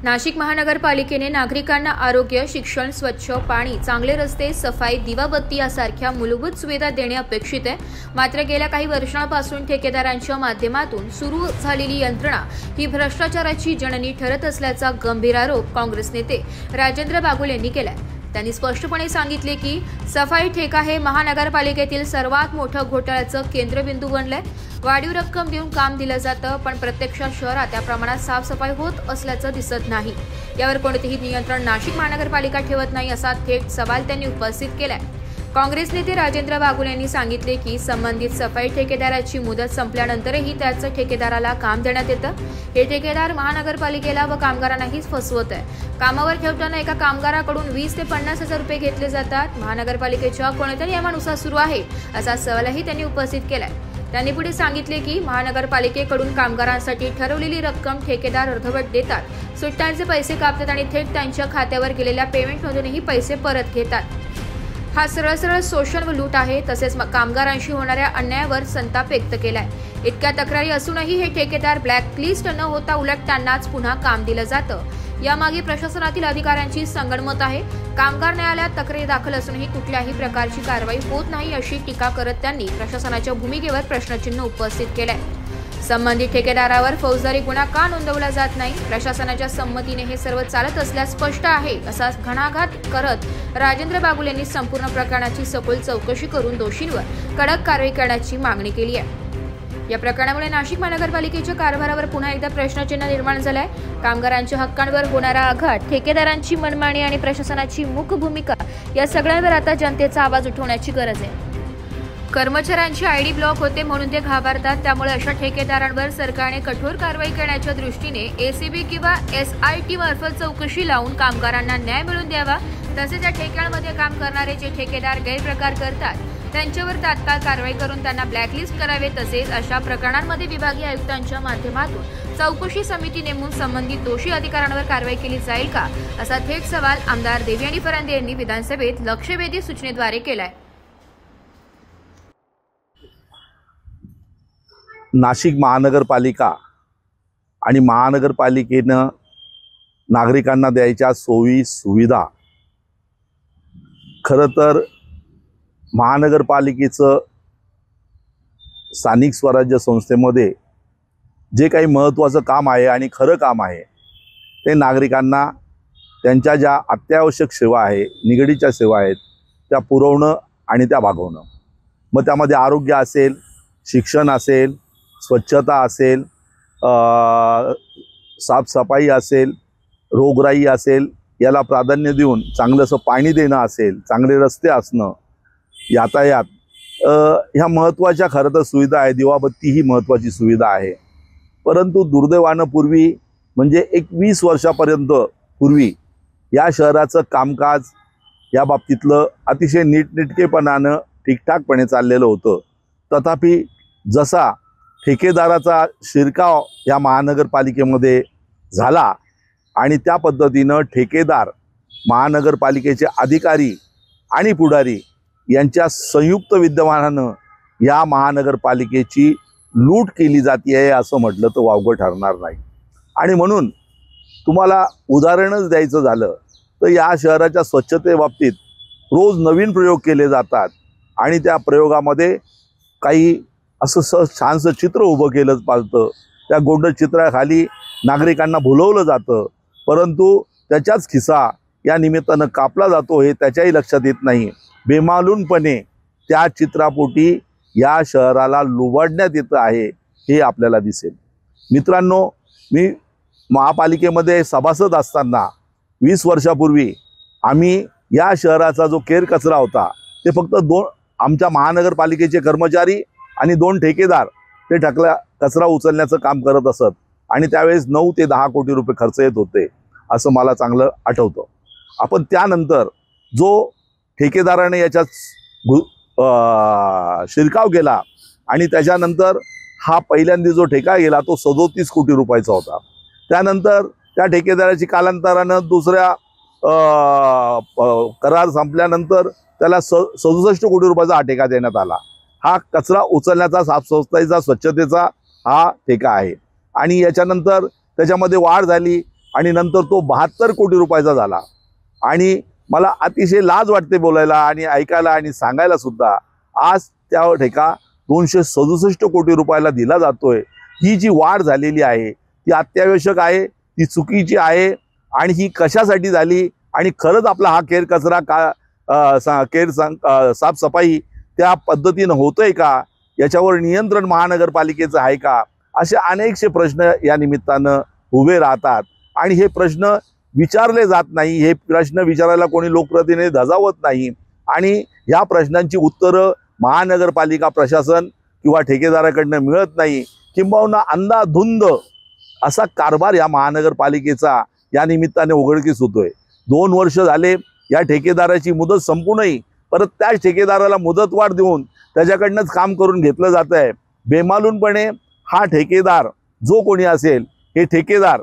नाशिक महानगरपालिकेने नागरिकांना आरोग्य, शिक्षण, स्वच्छ पाणी, चांगले रस्ते, सफाई, दिवाबत्ती यासारख्या मूलभूत सुविधा देणे अपेक्षित आहे। मात्र गेल्या काही वर्षांपासून ठेकेदारांच्या माध्यमातून सुरू झालेली यंत्रणा ही भ्रष्टाचाराची जननी ठरत असल्याचा गंभीर आरोप काँग्रेस नेते राजेंद्र बागुल यांनी केलाय। त्यांनी स्पष्टपणे सांगितले की सफाई ठेका हे महानगरपालिकेतील सर्वात मोठं घोटाळ्याचं केंद्रबिंदू बनलंय। वाढीव रक्कम देऊन काम दिलं जातं, पण प्रत्यक्षात शहरात त्या प्रमाणात साफसफाई होत असल्याचं दिसत नाही। यावर कोणतेही नियंत्रण नाशिक महानगरपालिका ठेवत नाही असा थेट सवाल त्यांनी उपस्थित केलाय। काँग्रेस नेते राजेंद्र बागुल यांनी सांगितले की संबंधित सफाई ठेकेदाराची मुदत संपल्यानंतरही त्याचं ठेकेदाराला काम देण्यात येतं। हे ठेकेदार महानगरपालिकेला व कामगारांनाही फसवत आहे। कामावर ठेवताना एका कामगाराकडून 20 ते 50 हजार रुपये घेतले जातात। महानगरपालिकेच्या कोणत्या नियमानुसार सुरू आहे असा सवालही त्यांनी उपस्थित केलाय। त्यांनी पुढे सांगितले की महानगरपालिकेकडून कामगारांसाठी ठरवलेली रक्कम ठेकेदार अर्धवट देतात, सुट्ट्यांचे पैसे कापतात आणि थेट त्यांच्या खात्यावर गेलेल्या पेमेंटमधूनही पैसे परत घेतात। हा सरळ शोषण व लूट आहे। तसेच कामगारांशी होणाऱ्या अन्यायावर संताप व्यक्त केलाय। इतक्या तक्रारी असूनही हे ठेकेदार ब्लॅकलिस्ट न होता उलट त्यांनाच पुन्हा काम दिलं जातं। यामागे प्रशासनातील अधिकाऱ्यांची संगनमत आहे। कामगार न्यायालयात तक्रारी दाखल असूनही कुठल्याही प्रकारची कारवाई होत नाही अशी टीका करत त्यांनी प्रशासनाच्या भूमिकेवर प्रश्नचिन्ह उपस्थित केलंय। संबंधित ठेकेदारावर फौजदारी गुन्हा का नोंदवला जात नाही? प्रशासनाच्या संमतीने हे सर्व चालत असल्यास स्पष्ट आहे असा घणाघात करत राजेंद्र बागुल यांनी संपूर्ण प्रकरणाची सखोल चौकशी करून दोषींवर कडक कारवाई करण्याची मागणी केली आहे। या प्रकरणामुळे नाशिक महानगरपालिकेच्या कारभारावर पुन्हा एकदा प्रश्नचिन्ह निर्माण झालंय। कामगारांच्या हक्कांवर होणारा आघात, ठेकेदारांची मनमानी आणि प्रशासनाची मूक भूमिका या सगळ्यांवर आता जनतेचा आवाज उठवण्याची गरज आहे। कर्मचाऱ्यांचे आयडी ब्लॉक होते म्हणून ते घाबरतात, त्यामुळे अशा ठेकेदारांवर सरकारने कठोर कारवाई करण्याच्या दृष्टीने एसीबी किंवा SIT मार्फत चौकशी लावून कामगारांना न्याय मिळवून द्यावा। तसेच या ठेक्यांमध्ये काम करणारे जे ठेकेदार गैरप्रकार करतात त्यांच्यावर तात्काळ कारवाई करून त्यांना ब्लॅकलिस्ट करावे। तसेच अशा प्रकरणांमध्ये विभागीय आयुक्तांच्या माध्यमातून चौकशी समिती नेमून संबंधित दोषी अधिकाऱ्यांवर कारवाई केली जाईल का असा थेट सवाल आमदार देवयानी फरांदे यांनी विधानसभेत लक्षवेधी सूचनेद्वारे केलाय। नाशिक महानगरपालिका आणि महानगरपालिकेनं नागरिकांना द्यायच्या सोयी सुविधा, खरं तर महानगरपालिकेचं स्थानिक स्वराज्य संस्थेमध्ये जे काही महत्त्वाचं काम आहे आणि खरं काम आहे ते नागरिकांना त्यांच्या ज्या अत्यावश्यक सेवा आहे, निगडीच्या सेवा आहेत त्या पुरवणं आणि त्या भागवणं। मग त्यामध्ये आरोग्य असेल, शिक्षण असेल, स्वच्छता असेल, साफसफाई असेल, रोगराई असेल, याला प्राधान्य देऊन चांगलंसं पाणी देणं असेल, चांगले रस्ते असणं, यातायात, ह्या महत्त्वाच्या खरं तर सुविधा आहे। दिवाबत्ती ही महत्त्वाची सुविधा आहे। परंतु दुर्दैवानं पूर्वी म्हणजे एक 20 वर्षापर्यंत पूर्वी या शहराचं कामकाज या बाबतीतलं अतिशय नीटनेटकेपणानं ठीकठाकपणे चाललेलं होतं। तथापि जसा ठेकेदाराचा शिरकाव या महानगरपालिकेमध्ये झाला आणि त्या पद्धतीनं ठेकेदार, महानगरपालिकेचे अधिकारी आणि पुढारी यांच्या संयुक्त विद्यमानानं या महानगरपालिकेची लूट केली जाते आहे असं म्हटलं तर वावगं ठरणार नाही। आणि म्हणून तुम्हाला उदाहरणच द्यायचं झालं तर या शहराच्या स्वच्छतेबाबतीत रोज नवीन प्रयोग केले जातात आणि त्या प्रयोगामध्ये काही असं छानसं चित्र उभं केलं पाहतं, त्या गोंड चित्राखाली नागरिकांना भुलवलं जातं, परंतु त्याच्याच खिसा या निमित्तानं कापला जातो हे त्याच्याही लक्षात येत नाही। बेमालूनपणे त्या चित्रापोटी या शहराला लुबाडण्यात येतं आहे हे आपल्याला दिसेल। मित्रांनो, मी महापालिकेमध्ये सभासद असताना 20 वर्षापूर्वी आम्ही या शहराचा जो केर कचरा होता ते फक्त आमच्या महानगरपालिकेचे कर्मचारी आणि 2 ठेकेदार ते कचरा उचलण्याचं काम करत असत आणि त्यावेळेस 9 ते 10 कोटी रुपये खर्च येत होते असं मला चांगलं आठवतं। आपण त्यानंतर जो ठेकेदाराने याच्यात शिरकाव केला आणि त्याच्यानंतर हा पहिल्यांदा जो ठेका गेला तो 37 कोटी रुपयाचा होता। त्यानंतर त्या ठेकेदाराची कालांतरानं दुसऱ्या करार संपल्यानंतर त्याला 67 कोटी रुपयाचा हा ठेका देण्यात आला। हा कचरा उचलण्याचा, साफसफाईचा, स्वच्छतेचा हा ठेका आहे। आणि याच्यानंतर त्याच्यामध्ये वाढ झाली आणि नंतर तो 72 कोटी रुपयाचा झाला। आणि मला अतिशय लाज वाटते बोलायला आणि ऐकायला आणि सांगायला सुद्धा, आज त्या ठेका 267 कोटी रुपयाला दिला जातोय। ही जी वाढ झालेली आहे ती अत्यावश्यक आहे, ती चुकीची आहे आणि ही कशासाठी झाली आणि खरंच आपला हा केर कचरा साफसफाई त्या पद्धतीनं होतोय का, याच्यावर नियंत्रण महानगरपालिकेचं आहे का, असे अनेकसे प्रश्न या निमित्तानं उभे राहतात आणि हे प्रश्न विचारले जात नाही। हे प्रश्न विचारायला कोणी लोकप्रतिनिधी धजावत नाही आणि या प्रश्नांची उत्तरं महानगरपालिका प्रशासन किंवा ठेकेदाराकडनं मिळत नाही, किंबहुना अंधाधुंद असा कारभार या महानगरपालिकेचा या निमित्ताने उघडकीस होतोय। 2 वर्ष झाले या ठेकेदाराची मुदत संपू नये, परत त्याच ठेकेदाराला मुदतवाढ देऊन त्याच्याकडनंच काम करून घेतलं जात आहे। बेमालूनपणे हा ठेकेदार जो कोणी असेल, हे ठेकेदार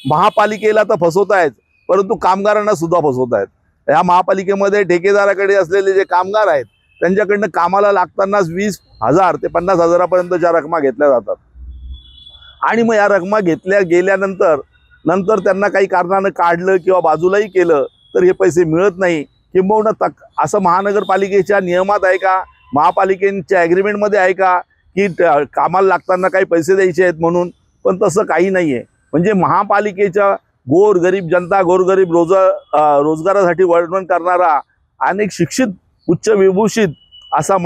महापालिकेला तर फसवत आहेत, परंतु कामगारांना सुद्धा फसवत आहेत। या महापालिकेमध्ये ठेकेदाराकडे असलेले जे कामगार आहेत त्यांच्याकडनं कामाला लागतानाच 20,000 ते 50,000पर्यंतच्या रकमा घेतल्या जातात आणि मग या रकमा घेतल्या गेल्यानंतर त्यांना काही कारणानं काढलं किंवा बाजूलाही केलं तर हे पैसे मिळत नाही। किंबहुना असं महानगरपालिकेच्या नियमात आहे का, महापालिकेच्या ॲग्रीमेंटमध्ये आहे का की कामाला लागताना काही पैसे द्यायचे आहेत म्हणून? पण तसं काही नाही आहे। म्हणजे महापालिकेच्या गोरगरीब जनता, गोरगरीब रोजगारासाठी वर्णन करणारा अनेक शिक्षित उच्च विभूषित असा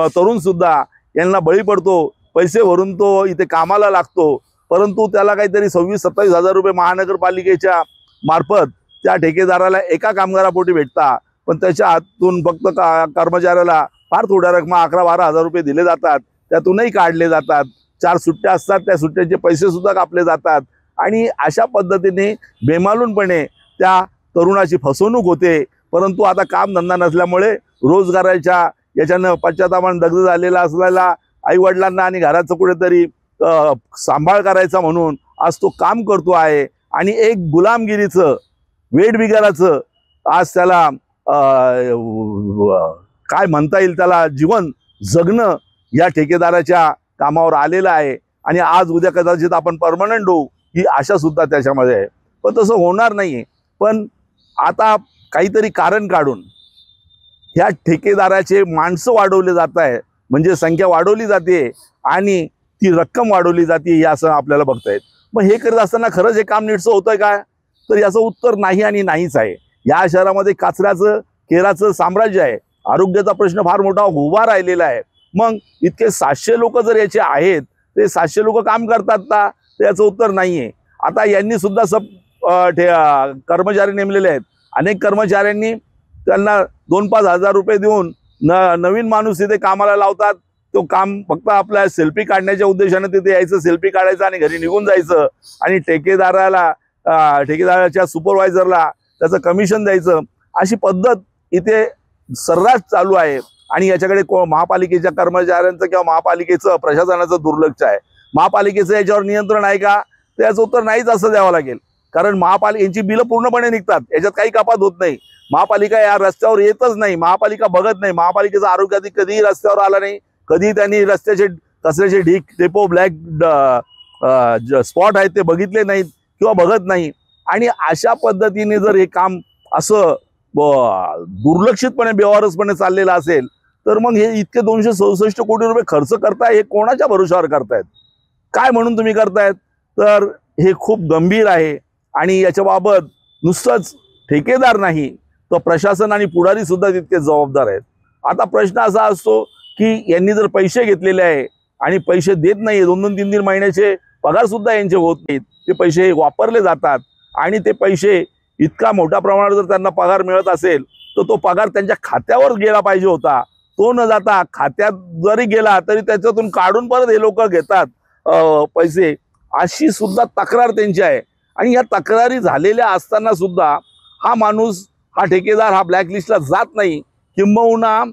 तरुणसुद्धा यांना बळी पडतो। पैसे भरून तो इथे कामाला लागतो, परंतु त्याला काहीतरी 26-27 हजार रुपये महानगरपालिकेच्या मार्फत त्या ठेकेदाराला एका कामगारापोटी भेटता, पण त्याच्या हातून फक्त कर्मचाऱ्याला फार थोड्या रकमा 11-12 हजार रुपये दिले जातात, त्यातूनही काढले जातात। 4 सुट्ट्या असतात, त्या सुट्ट्यांचे पैसे सुद्धा कापले जातात आणि अशा पद्धतीने बेमालूनपणे त्या तरुणाची फसवणूक होते। परंतु आता कामधंदा नसल्यामुळे रोजगाराच्या याच्यानं पश्चातापानं दग्ध झालेला असलेला आईवडिलांना आणि घराचं कुठेतरी सांभाळ करायचा म्हणून आज तो काम करतो आहे आणि एक गुलामगिरीचं, वेठबिगाराचं आज त्याला काय म्हणता येईल, त्याला जीवन जगणं या ठेकेदाराच्या कामावर आलेलं आहे आणि आज उद्या कदाचित आपण परमनंट होऊ ही आशा सुद्धा त्याच्यामध्ये आहे। पण तसं होणार नाही आहे। पण आता काहीतरी कारण काढून ह्या ठेकेदाराचे माणसं वाढवले जात आहे, म्हणजे संख्या वाढवली जाते आणि ती रक्कम वाढवली जाते, हे असं आपल्याला बघता येत। मग हे करत असताना खरंच हे काम नीटसं होतंय का? तर याचं उत्तर नाही आणि नाहीच आहे। या शहरामध्ये कचऱ्याचं केराचं साम्राज्य आहे, आरोग्याचा प्रश्न फार मोठा उभा राहिलेला आहे। मग इतके 700 लोक जर याचे आहेत, ते 700 लोक काम करतात का? तर याचं उत्तर नाही आहे। आता यांनी सुद्धा कर्मचारी नेमलेले आहेत। अनेक कर्मचाऱ्यांनी त्यांना 2-5 हजार रुपये देऊन नवीन माणूस तिथे कामाला लावतात। तो काम फक्त आपल्या सेल्फी काढण्याच्या उद्देशाने तिथे यायचं, सेल्फी काढायचं आणि घरी निघून जायचं आणि ठेकेदाराच्या सुपरवायझरला त्याचं कमिशन द्यायचं, अशी पद्धत इथे सर्रास चालू आहे आणि याच्याकडे महापालिकेच्या कर्मचाऱ्यांचं किंवा महापालिकेचं प्रशासनाचं दुर्लक्ष आहे। महापालिकेचं याच्यावर नियंत्रण आहे का? तर याचं उत्तर नाहीच असं द्यावं लागेल, कारण यांची बिलं पूर्णपणे निघतात, याच्यात काही कपात होत नाही। महापालिका या रस्त्यावर येतच नाही, महापालिका बघत नाही, महापालिकेचा आरोग्य अधिकारी कधीही रस्त्यावर आला नाही, कधी त्यांनी रस्त्याचे कचऱ्याचे ढीक, डेपो, ब्लॅक स्पॉट आहेत ते बघितले नाहीत किंवा बघत नाही। आणि अशा पद्धतीने जर हे काम असं दुर्लक्षितपणे बेवारसपणे चाललेलं असेल तर मग हे इतके 267 कोटी रुपये खर्च करताय, हे कोणाच्या भरोशावर करतायत, काय म्हणून तुम्ही करतायत? तर हे खूप गंभीर आहे आणि याच्याबाबत नुसतंच ठेकेदार नाही तर प्रशासन आणि पुढारी सुद्धा तितके जबाबदार आहेत। आता प्रश्न असा असतो की यांनी जर पैसे घेतलेले आहे आणि पैसे देत नाही, 2-2, 3-3 महिन्याचे पगार सुद्धा यांचे होत नाहीत, ते पैसे वापरले जातात आणि ते पैसे इतका मोठ्या प्रमाणात जर त्यांना पगार मिळत असेल तर तो पगार त्यांच्या खात्यावर गेला पाहिजे होता, तो न जाता खात्यात जरी गेला तरी त्याच्यातून काढून परत हे लोक घेतात पैसे, अशी सुद्धा तक्रार त्यांची आहे। आणि या तक्रारी झालेल्या असताना सुद्धा हा माणूस, हा ठेकेदार हा ब्लॅकलिस्टला जात नाही, किंबहुना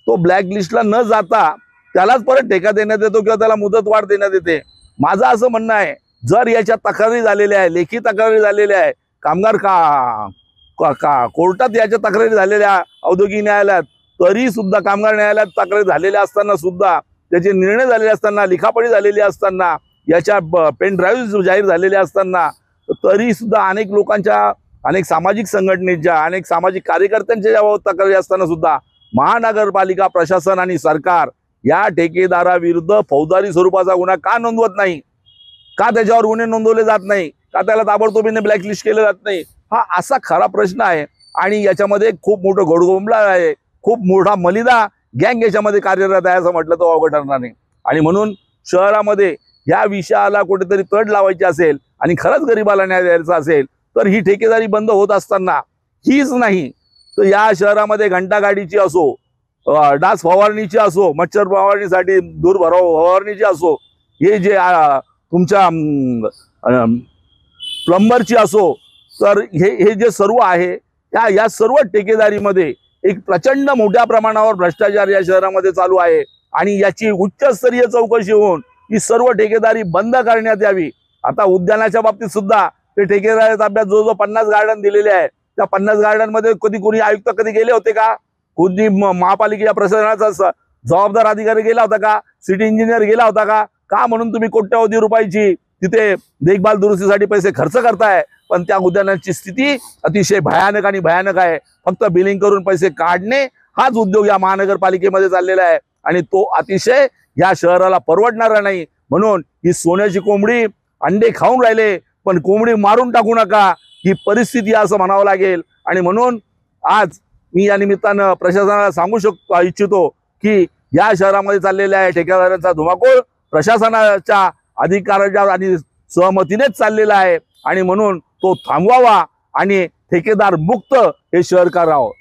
तो ब्लॅकलिस्टला न जाता त्यालाच परत ठेका देण्यात येतो किंवा त्याला मुदतवाढ देण्यात येते। माझं असं म्हणणं आहे, जर याच्या तक्रारी झालेल्या आहे, लेखी तक्रारी झालेल्या आहे, कामगार कोर्टात याच्या तक्रारी झालेल्या, औद्योगिक न्यायालयात, तरी सुद्धा कामगार न्यायालयात तक्रारी झालेल्या असताना सुद्धा, त्याचे निर्णय झालेले असताना, लिखापडी झालेली असताना, याच्या पेन ड्राईव्ह जाहीर झालेल्या असताना तरी सुद्धा अनेक लोकांच्या, अनेक सामाजिक संघटनेच्या, अनेक सामाजिक कार्यकर्त्यांच्या याबाबत तक्रारी असताना सुद्धा महानगरपालिका प्रशासन आणि सरकार या ठेकेदाराविरुद्ध फौजदारी स्वरूपाचा गुन्हा का नोंदवत नाही, का त्याच्यावर गुन्हे नोंदवले जात नाही, का त्याला ताबडतोबीने ब्लॅकलिस्ट केलं जात नाही, हा असा खरा प्रश्न आहे. आणि याच्यामध्ये खूप मोठं घोडगोंबळा आहे, खूप मोठा मलिदा गँग याच्यामध्ये कार्यरत आहे असं म्हटलं तर अवघड ठरणार नाही. आणि म्हणून शहरामध्ये या विषयाला कुठेतरी तड लावायची असेल आणि खरंच गरिबाला न्याय द्यायचा असेल तर ही ठेकेदारी बंद होत असताना हीच नाही तर या शहरामध्ये घंटागाडीची असो, डास फवारणीची असो, मच्छर फवारणीसाठी दूर फवारणीची असो, हे जे तुमच्या प्लंबरची असो, तर हे जे सर्व आहे या सर्व ठेकेदारीमध्ये एक प्रचंड मोठ्या प्रमाणावर भ्रष्टाचार या शहरामध्ये चालू आहे. आणि याची उच्चस्तरीय चौकशी होऊन ही सर्व ठेकेदारी बंद करण्यात यावी. आता उद्यानाच्या बाबतीत सुद्धा ते ठेकेदारी ताब्यात जो 50 गार्डन दिलेले आहे, त्या 50 गार्डन मध्ये कधी कोणी आयुक्त कधी गेले होते का? कोणी महापालिकेच्या प्रशासनाचा जबाबदार अधिकारी गेला होता का? सिटी इंजिनियर गेला होता का? का म्हणून तुम्ही कोट्यवधी रुपयाची तिथे देखभाल दुरुस्तीसाठी पैसे खर्च करताय, पण त्या उद्यानाची स्थिती अतिशय भयानक आणि भयानक आहे. फक्त बिलिंग करून पैसे काढणे हाच उद्योग या महानगरपालिकेमध्ये चाललेला आहे आणि तो अतिशय या शहराला परवडणारा नाही. म्हणून ही सोन्याची कोंबडी अंडे खाऊन राहिले पण कोंबडी मारून टाकू नका, ही परिस्थिती असं म्हणावं लागेल. आणि म्हणून आज मी या निमित्तानं प्रशासनाला सांगू इच्छितो की या शहरामध्ये चाललेल्या ठेकेदारांचा धुमाकूळ प्रशासनाच्या अधिकाराच्या आणि सहमतीनेच चाललेला आहे आणि म्हणून तो थांबवावा आणि ठेकेदार मुक्त हे शहर करावं.